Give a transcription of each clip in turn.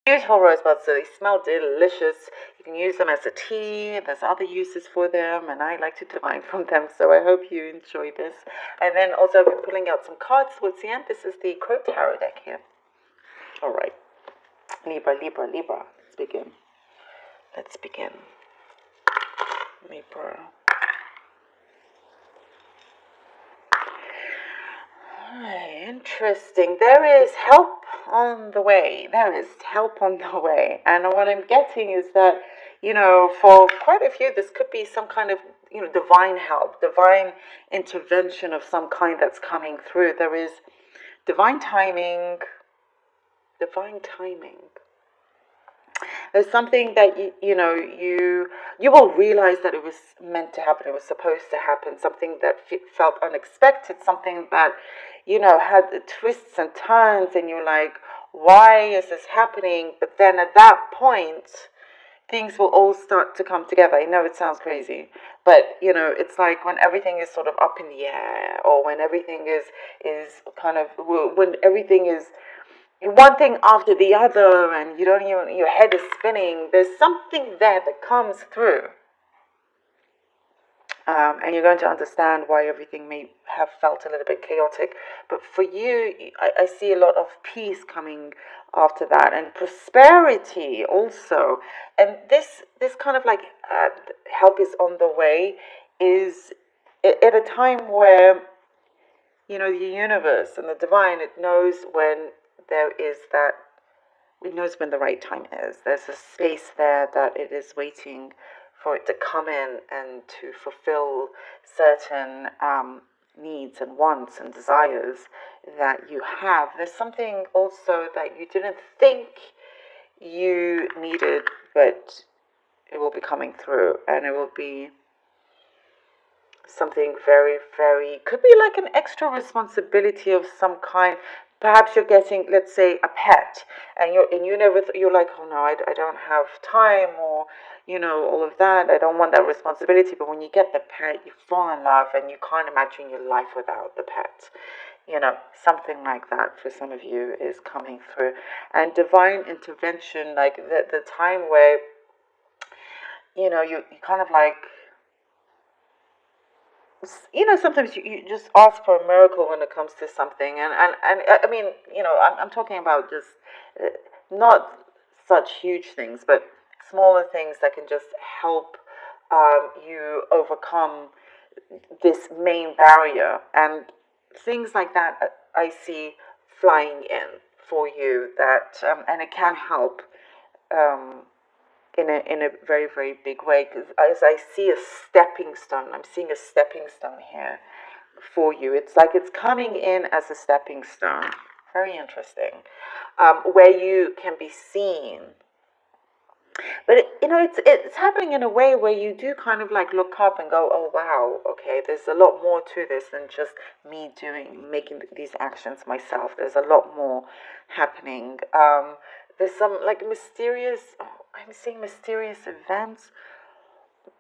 Beautiful rosebuds, so they smell delicious. You can use them as a tea. There's other uses for them, and I like to divine from them, so I hope you enjoy this. And then also I'll be pulling out some cards towards the end. This is the Crow Tarot deck here. All right. Libra, Libra, Libra. Let's begin. Let's begin. Libra. Interesting. There is help on the way. There is help on the way. And what I'm getting is that, for quite a few, this could be some kind of, divine help, divine intervention of some kind that's coming through. There is divine timing. Divine timing. There's something that you will realize that it was meant to happen. It was supposed to happen. Something that felt unexpected. Something that had twists and turns, and you're like, why is this happening? But then at that point, things will all start to come together. I know it sounds crazy, but it's like when everything is sort of up in the air, or when everything is kind of when everything is one thing after the other, and you don't even, your head is spinning. There's something there that comes through, and you're going to understand why everything may have felt a little bit chaotic. But for you, I see a lot of peace coming after that, and prosperity also. And this kind of like help is on the way, is at a time where the universe and the divine, it knows when there is that, it knows when the right time is. There's a space there that it is waiting for it to come in and to fulfill certain needs and wants and desires that you have. There's something also that you didn't think you needed, but it will be coming through, and it will be something very, very, could be like an extra responsibility of some kind. Perhaps you're getting, let's say, a pet, and you're like, oh no, I don't have time, or all of that. I don't want that responsibility. But when you get the pet, you fall in love, and you can't imagine your life without the pet. Something like that for some of you is coming through, and divine intervention, like the time where you kind of like, sometimes you just ask for a miracle when it comes to something, and I mean, I'm talking about just not such huge things, but smaller things that can just help you overcome this main barrier, and things like that I see flying in for you, that and it can help in a very, very big way, because as I see a stepping stone, I'm seeing a stepping stone here for you. It's like it's coming in as a stepping stone. Very interesting. Where you can be seen. But it's happening in a way where you do kind of like look up and go, oh wow, okay, there's a lot more to this than just me making these actions myself. There's a lot more happening. There's some like mysterious, I'm seeing mysterious events.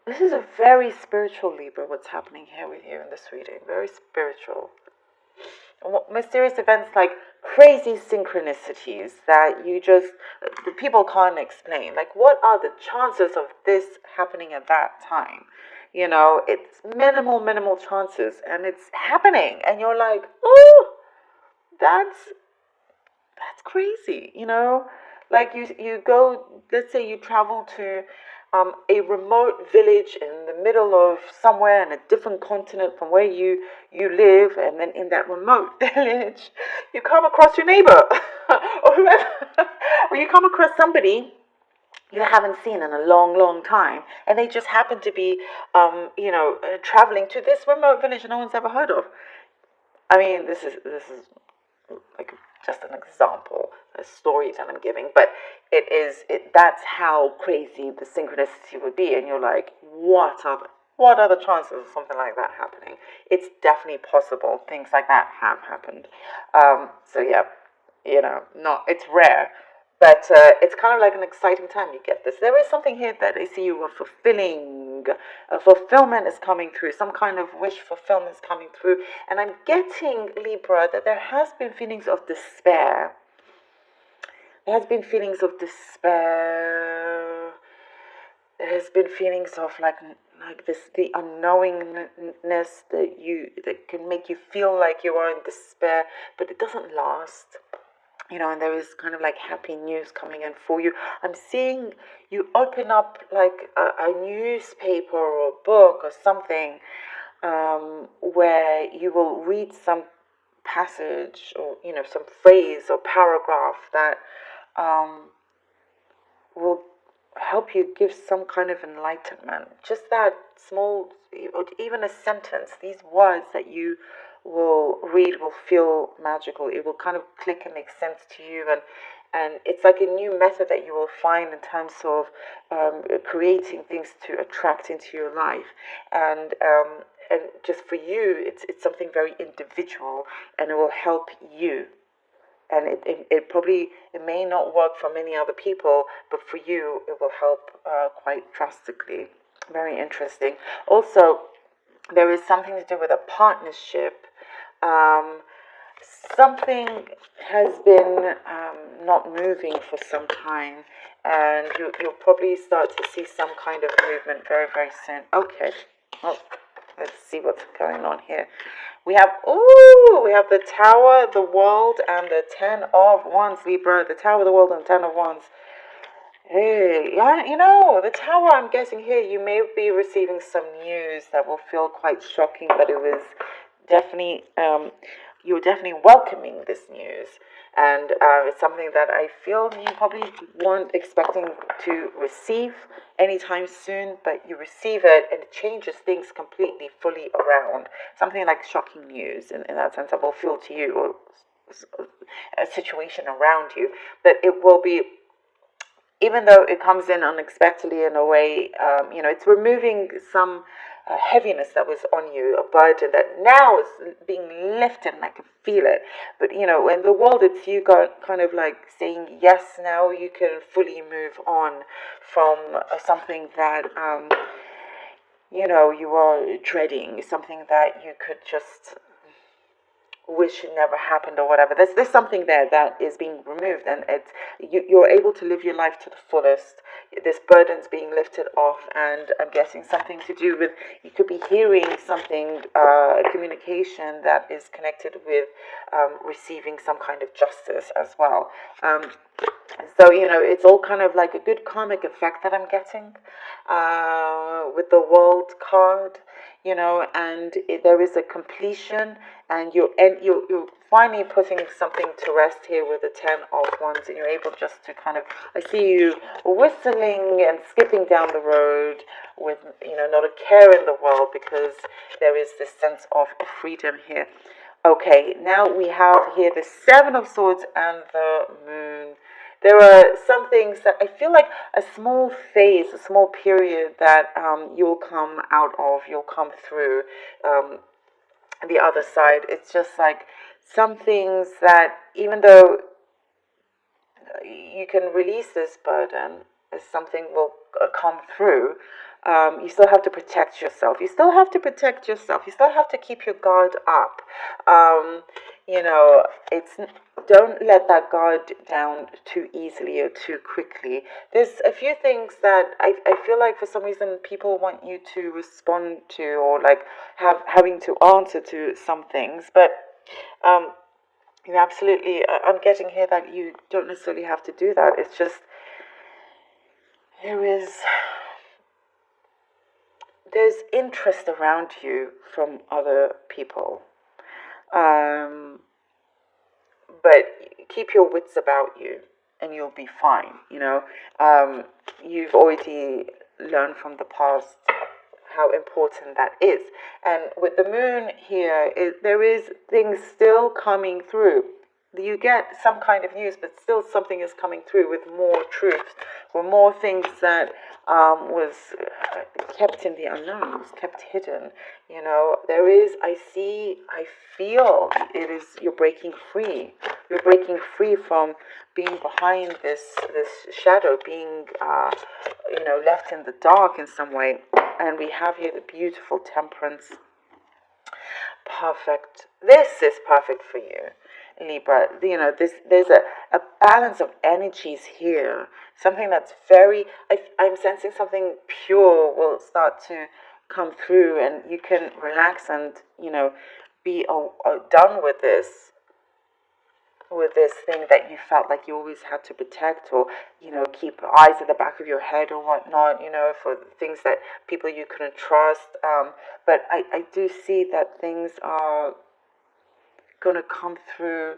This is a very spiritual Libra, what's happening here with you in this reading. Very spiritual. Mysterious events like crazy synchronicities that the people can't explain. Like, what are the chances of this happening at that time? It's minimal chances, and it's happening, and you're like, oh, that's crazy. Like you go, let's say you travel to a remote village in the middle of somewhere in a different continent from where you live, and then in that remote village, you come across your neighbor or whoever, or you come across somebody you haven't seen in a long time, and they just happen to be, traveling to this remote village no one's ever heard of. I mean, this is like just an example, a story that I'm giving, but that's how crazy the synchronicity would be, and you're like, what are the chances of something like that happening? It's definitely possible. Things like that have happened. So yeah, it's rare, but it's kind of like an exciting time. You get this. There is something here that I see you are fulfilling. A fulfillment is coming through. Some kind of wish fulfillment is coming through. And I'm getting, Libra, that there has been feelings of despair. there has been feelings of despair. There has been feelings of like this, the unknowingness that can make you feel like you are in despair, but it doesn't last. And there is kind of like happy news coming in for you. I'm seeing you open up like a newspaper or a book or something, where you will read some passage or some phrase or paragraph that will help you give some kind of enlightenment. Just that small, or even a sentence, these words that you will read will feel magical. It will kind of click and make sense to you, and it's like a new method that you will find in terms of creating things to attract into your life, and just for you, it's something very individual, and it will help you. And it may not work for many other people, but for you it will help quite drastically. Very interesting. Also, there is something to do with a partnership. Something has been not moving for some time, and you'll probably start to see some kind of movement very, very soon. Okay, well, let's see what's going on here. We have the Tower, the World, and the Ten of Wands, Libra. The Tower, the World, and the Ten of Wands. Hey, yeah, the Tower, I'm guessing here, you may be receiving some news that will feel quite shocking, but it was definitely, you're definitely welcoming this news. And it's something that I feel you probably weren't expecting to receive anytime soon, but you receive it and it changes things completely, fully around. Something like shocking news in that sense that will feel to you, or a situation around you, but it will be, even though it comes in unexpectedly in a way, it's removing some heaviness that was on you, a burden that now is being lifted, and I can feel it. But in the world, it's you kind of like saying yes. Now you can fully move on from something that you are dreading, something that you could just wish it never happened or whatever. There's something there that is being removed, and you're able to live your life to the fullest. This burden's being lifted off, and I'm guessing something to do with, you could be hearing something, communication that is connected with receiving some kind of justice as well. So it's all kind of like a good karmic effect that I'm getting with the World card. And there is a completion, and you're finally putting something to rest here with the Ten of Wands, and you're able just to kind of, I see you whistling and skipping down the road with not a care in the world, because there is this sense of freedom here. Okay, now we have here the Seven of Swords and the Moon. There are some things that I feel like a small phase, a small period that you'll come out of, you'll come through the other side. It's just like some things that, even though you can release this burden, as something will come through, you still have to protect yourself. You still have to protect yourself. You still have to keep your guard up. Don't let that guard down too easily or too quickly. There's a few things that I feel like for some reason people want you to respond to, or like having to answer to some things, but absolutely, I'm getting here that you don't necessarily have to do that. It's just there's interest around you from other people. But keep your wits about you, and you'll be fine. You've already learned from the past how important that is. And with the Moon here, there is things still coming through. You get some kind of news, but still something is coming through with more truth, with more things that was kept in the unknown, was kept hidden. There is, I feel it is, you're breaking free. You're breaking free from being behind this shadow, being left in the dark in some way. And we have here the beautiful Temperance. Perfect. This is perfect for you, Libra. You know, there's a balance of energies here. Something that's very, I'm sensing something pure will start to come through, and you can relax and, you know, be done with this thing that you felt like you always had to protect, or, you know, keep eyes at the back of your head or whatnot, you know, for things that people you couldn't trust. But I do see that things are going to come through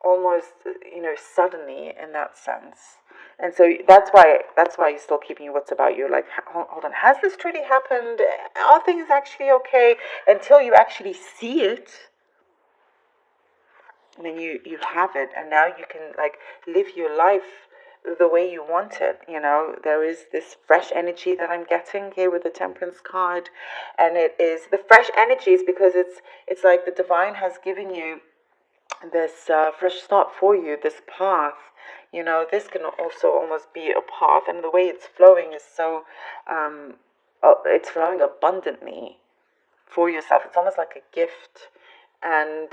almost, you know, suddenly in that sense. And so that's why you're still keeping what's about you. Like, hold on, has this truly happened? Are things actually okay? Until you actually see it, and then you have it, and now you can, like, live your life the way you want it. You know, there is this fresh energy that I'm getting here with the Temperance card, and it is the fresh energies because it's like the divine has given you this fresh start for you, this path. You know, this can also almost be a path, and the way it's flowing is so it's flowing abundantly for yourself. It's almost like a gift, and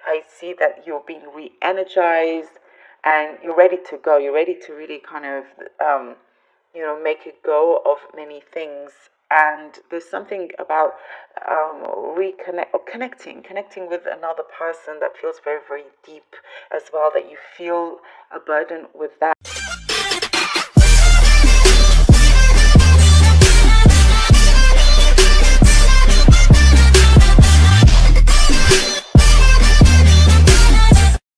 I see that you're being re-energized, and you're ready to go. You're ready to really kind of you know, make a go of many things. And there's something about connecting with another person that feels very, very deep as well, that you feel a burden with that.